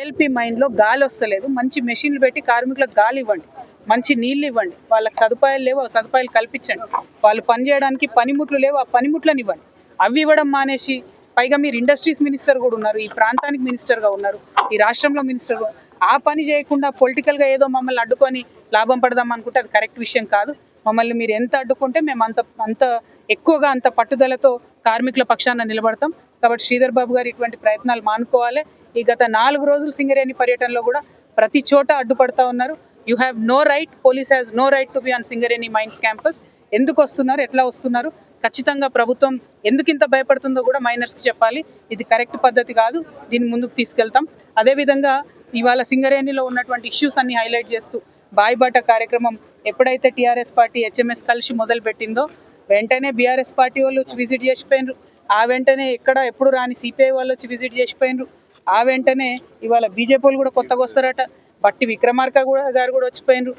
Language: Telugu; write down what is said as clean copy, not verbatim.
కేఎల్పి మైన్లో గాలి వస్తలేదు, మంచి మెషిన్లు పెట్టి కార్మికులకు గాలి ఇవ్వండి, మంచి నీళ్ళు ఇవ్వండి, వాళ్ళకి సదుపాయాలు లేవు, ఆ సదుపాయాలు కల్పించండి, వాళ్ళు పని చేయడానికి పనిముట్లు లేవు, ఆ పనిముట్లను ఇవ్వండి. అవి ఇవ్వడం మానేసి, పైగా మీరు ఇండస్ట్రీస్ మినిస్టర్ కూడా ఉన్నారు, ఈ ప్రాంతానికి మినిస్టర్గా ఉన్నారు, ఈ రాష్ట్రంలో మినిస్టర్, ఆ పని చేయకుండా పొలిటికల్గా ఏదో మమ్మల్ని అడ్డుకొని లాభం పడదాం అనుకుంటే అది కరెక్ట్ విషయం కాదు. మమ్మల్ని మీరు ఎంత అడ్డుకుంటే మేము అంత ఎక్కువగా అంత పట్టుదలతో కార్మికుల పక్షాన నిలబడతాం. కాబట్టి శ్రీధర్ బాబు గారు ఇటువంటి ప్రయత్నాలు మానుకోవాలి. ఈ గత 4 రోజులు సింగరేణి పర్యటనలో కూడా ప్రతి చోట అడ్డుపడతా ఉన్నారు. You have no right, police has no right to be on Singareni mines campus. ఎందుకు వస్తున్నారు, ఎట్లా వస్తున్నారు, ఖచ్చితంగా ప్రభుత్వం ఎందుకు ఇంత భయపడుతుందో కూడా మైనర్స్కి చెప్పాలి. ఇది కరెక్ట్ పద్ధతి కాదు, దీన్ని ముందుకు తీసుకెళ్తాం. అదేవిధంగా ఇవాళ సింగరేణిలో ఉన్నటువంటి ఇష్యూస్ అన్ని హైలైట్ చేస్తూ బాయిబాట కార్యక్రమం ఎప్పుడైతే టీఆర్ఎస్ పార్టీ హెచ్ఎంఎస్ కలిసి మొదలు పెట్టిందో వెంటనే బీఆర్ఎస్ పార్టీ వాళ్ళు వచ్చి విజిట్ చేసిపోయినారు. ఆ వెంటనే ఎప్పుడు రాని సిపిఐ వాళ్ళు వచ్చి విజిట్ చేసిపోయినారు. ఆ వెంటనే ఇవాళ బీజేపీ వాళ్ళు కూడా కొత్తగా వస్తారట, బట్టి విక్రమార్క గారు కూడా వచ్చిపోయినారు.